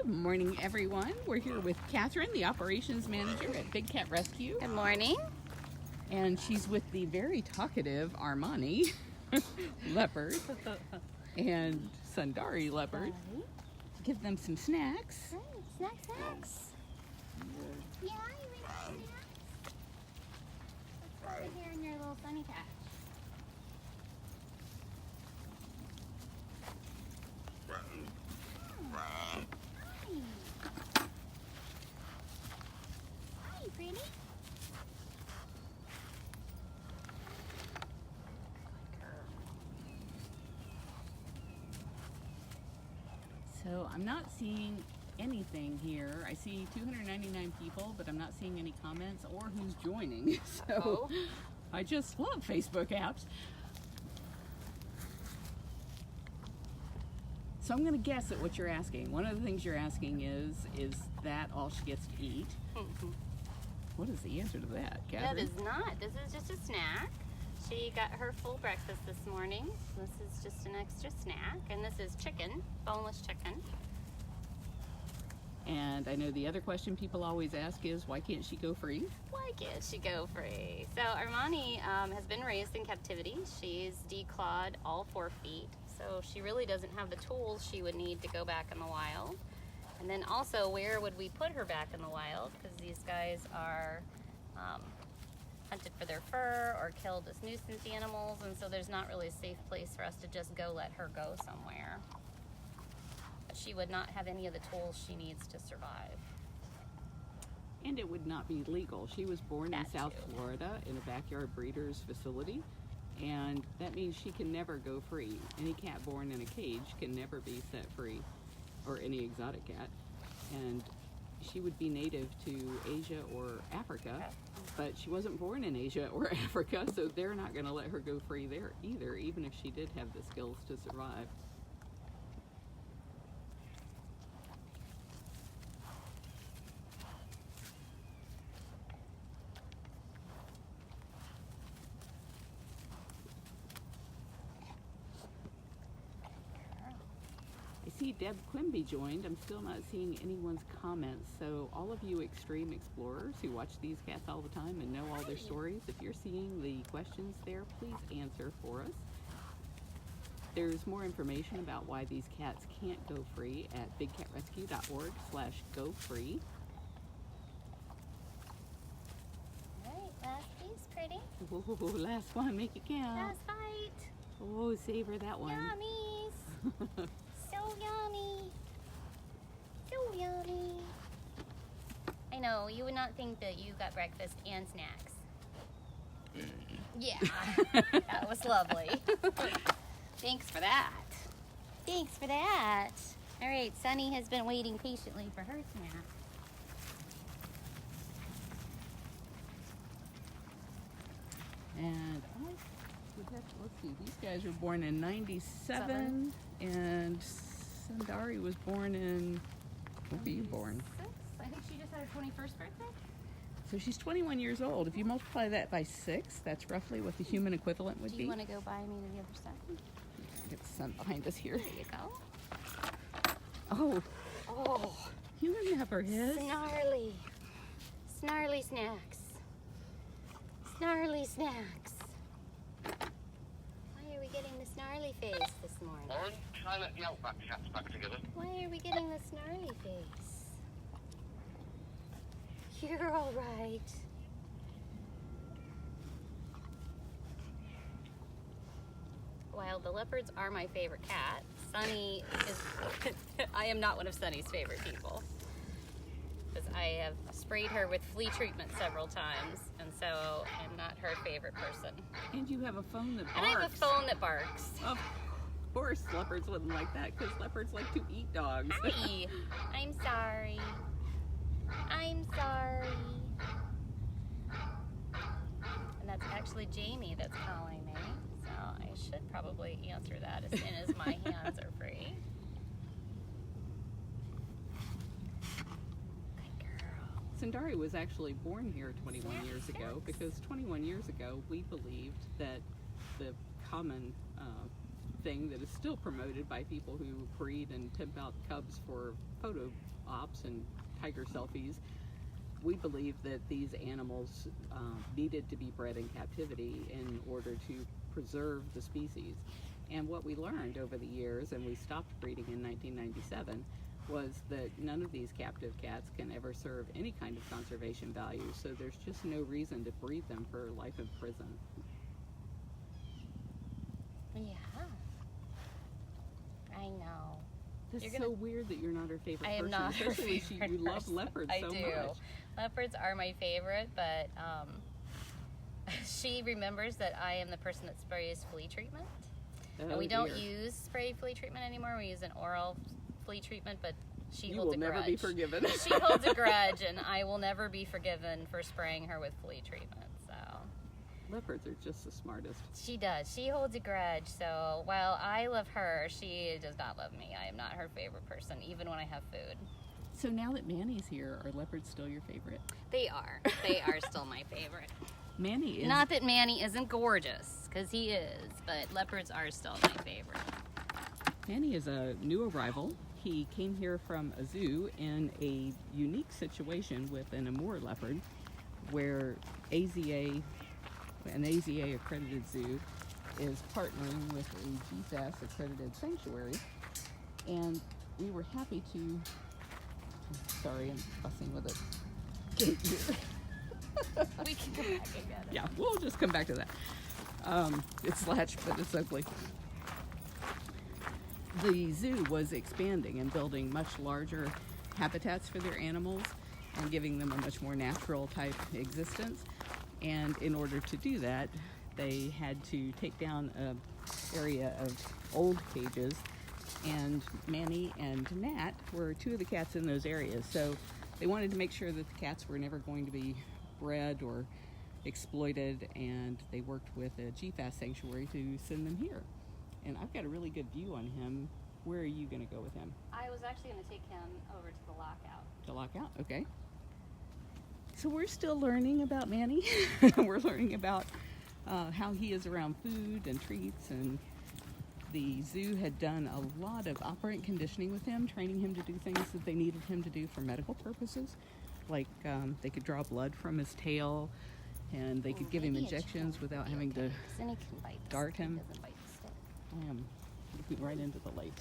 Good morning, everyone. We're here with Kathryn, the operations manager at Big Cat Rescue. Good morning. And she's with the very talkative Armani leopard and Sundari leopard. Give them some snacks. Right, snacks. Yeah, you ready for snacks? Let's go over here in your little sunny patch. Hi, pretty. So I'm not seeing anything here. I see 299 people, but I'm not seeing any comments or who's joining. So I just love Facebook apps. So I'm going to guess at what you're asking. One of the things you're asking is that all she gets to eat? What is the answer to that, Kathryn? That is not. This is just a snack. She got her full breakfast this morning. This is just an extra snack. And this is chicken, boneless chicken. And I know the other question people always ask is, why can't she go free? Why can't she go free? So Armani has been raised in captivity. She's declawed all 4 feet. So she really doesn't have the tools she would need to go back in the wild. And then also, where would we put her back in the wild? Because these guys are hunted for their fur or killed as nuisance animals, and so there's not really a safe place for us to just go let her go somewhere. But she would not have any of the tools she needs to survive. And it would not be legal. She was born in South Florida in a backyard breeder's facility, and that means she can never go free. Any cat born in a cage can never be set free, or any exotic cat. And she would be native to Asia or Africa, but she wasn't born in Asia or Africa, so they're not going to let her go free there either, even if she did have the skills to survive. I see Deb Quimby joined. I'm still not seeing anyone's comments. So all of you extreme explorers who watch these cats all the time and know all their stories, if you're seeing the questions there, please answer for us. There's more information about why these cats can't go free at bigcatrescue.org/go-free. All right, last piece, pretty. Whoa, last one, make it count. Last bite. Oh, savor that one. Yummies. So yummy. So yummy. I know, you would not think that you got breakfast and snacks. Yeah, that was lovely. Thanks for that. Thanks for that. All right, Sunny has been waiting patiently for her snack. And let's see, these guys were born in 97, and Sundari was born in, when were you born? I think she just had her 21st birthday. So she's 21 years old. If you multiply that by 6, that's roughly what the human equivalent would be. Do you want to go by me to the other side? Get the sun behind us here. There you go. Oh, you remember his? Snarly. Snarly snacks. Snarly snacks. Why are we getting the snarly face this morning? Try let the outback cats back together. Why are we getting the snarly face? You're all right. While the leopards are my favorite cat, Sunny is... I am not one of Sunny's favorite people. Because I have sprayed her with flea treatment several times, and so I'm not her favorite person. And you have a phone that barks. And I have a phone that barks. Of course, leopards wouldn't like that, because leopards like to eat dogs. Hi. I'm sorry. I'm sorry. And that's actually Jamie that's calling me, so I should probably answer that as soon as my hands are free. Sundari was actually born here 21 years ago, because 21 years ago we believed that the common thing that is still promoted by people who breed and pimp out cubs for photo ops and tiger selfies. We believe that these animals needed to be bred in captivity in order to preserve the species. And what we learned over the years, and we stopped breeding in 1997, was that none of these captive cats can ever serve any kind of conservation value, so there's just no reason to breed them for life in prison. Yeah. I know. It's so weird that you're not her favorite I am person, not her especially favorite you love person. leopards I so do. much. Leopards are my favorite, but she remembers that I am the person that sprays flea treatment. Oh, And we don't dear. use spray flea treatment anymore. We use an oral flea treatment, but she You holds will a never grudge. be forgiven. She holds a grudge, and I will never be forgiven for spraying her with flea treatment. So Leopards are just the smartest. she does. She holds a grudge. So while I love her, she does not love me. I am not her favorite person, even when I have food. So now that Manny's here, are leopards still your favorite? They are. They are still my favorite. Manny is... Not that Manny isn't gorgeous, because he is, but leopards are still my favorite. Manny is a new arrival. He came here from a zoo in a unique situation with an Amur leopard, where an AZA accredited zoo is partnering with a GFAS accredited sanctuary, and we were happy to... Sorry, I'm fussing with it. Gate here. We can come back and get it. Yeah, we'll just come back to that. It's latched, but it's ugly. The zoo was expanding and building much larger habitats for their animals and giving them a much more natural type existence. And in order to do that, they had to take down an area of old cages, and Manny and Nat were two of the cats in those areas. So they wanted to make sure that the cats were never going to be bred or exploited, and they worked with a GFAS sanctuary to send them here. And I've got a really good view on him. Where are you going to go with him? I was actually going to take him over to the lockout. To lockout? Okay. So we're still learning about Manny. We're learning about how he is around food and treats, and the zoo had done a lot of operant conditioning with him, training him to do things that they needed him to do for medical purposes. Like they could draw blood from his tail, and they could give him injections without having to Then he can bite the dart stick. him. He doesn't bite the stick. I am looking right into the light.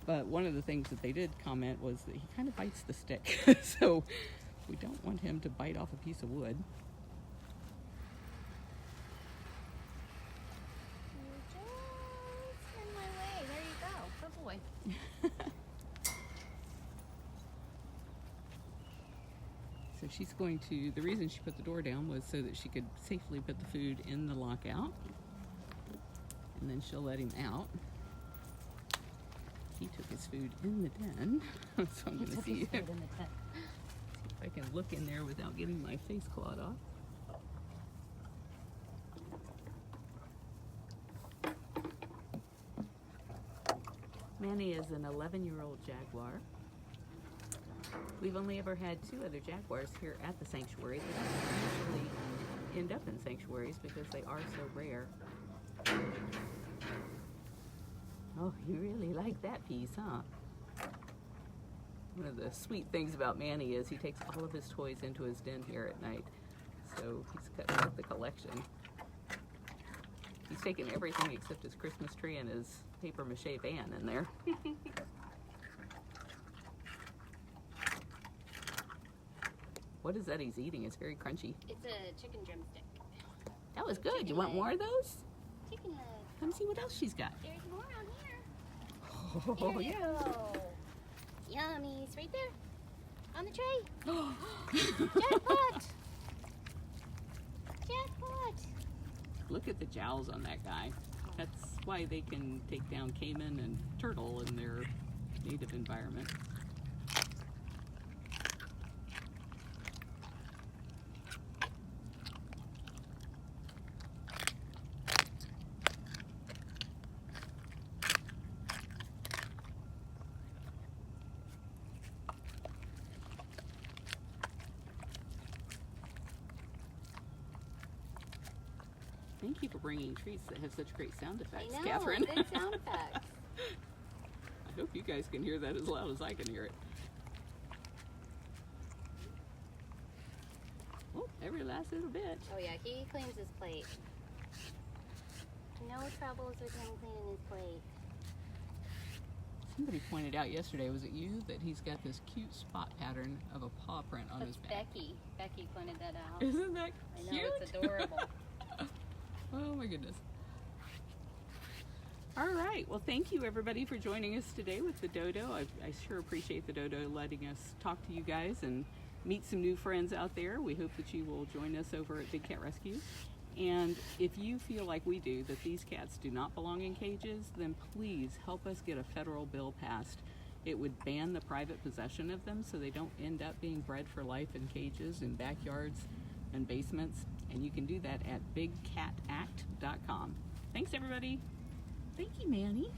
But one of the things that they did comment was that he kind of bites the stick. So we don't want him to bite off a piece of wood. You're just in my way. There you go. Good boy. So she's going to, the reason she put the door down was so that she could safely put the food in the lockout. And then she'll let him out. He took his food in the den. So I'm going to see if I can look in there without getting my face clawed off. Manny is an 11-year-old jaguar. We've only ever had 2 other jaguars here at the sanctuary. They don't usually end up in sanctuaries because they are so rare. Oh, you really like that piece, huh? One of the sweet things about Manny is he takes all of his toys into his den here at night. So he's cut out the collection. He's taken everything except his Christmas tree and his paper mache van in there. What is that he's eating? It's very crunchy. It's a chicken drumstick. That was good. Chicken You want leg. more of those? Chicken leg. Come see what else she's got. There's more on here. Oh, There you yeah. go. Yummy. It's right there. On the tray. Jackpot. Jackpot. Look at the jowls on that guy. That's why they can take down caiman and turtle in their native environment. Thank you for bringing treats that have such great sound effects, I know, Kathryn. good sound effects. I hope you guys can hear that as loud as I can hear it. Oh, every last little bit. Oh yeah, he cleans his plate. No troubles with him cleaning his plate. Somebody pointed out yesterday, was it you, that he's got this cute spot pattern of a paw print on his That's back? Becky. Becky pointed that out. Isn't that I cute? know, it's adorable. Oh my goodness. All right, well thank you everybody for joining us today with the dodo. I sure appreciate the dodo letting us talk to you guys and meet some new friends out there. We hope that you will join us over at Big Cat Rescue. And if you feel like we do, that these cats do not belong in cages, then please help us get a federal bill passed. It would ban the private possession of them so they don't end up being bred for life in cages, in backyards, and basements. And you can do that at bigcatact.com. Thanks everybody. Thank you, Manny.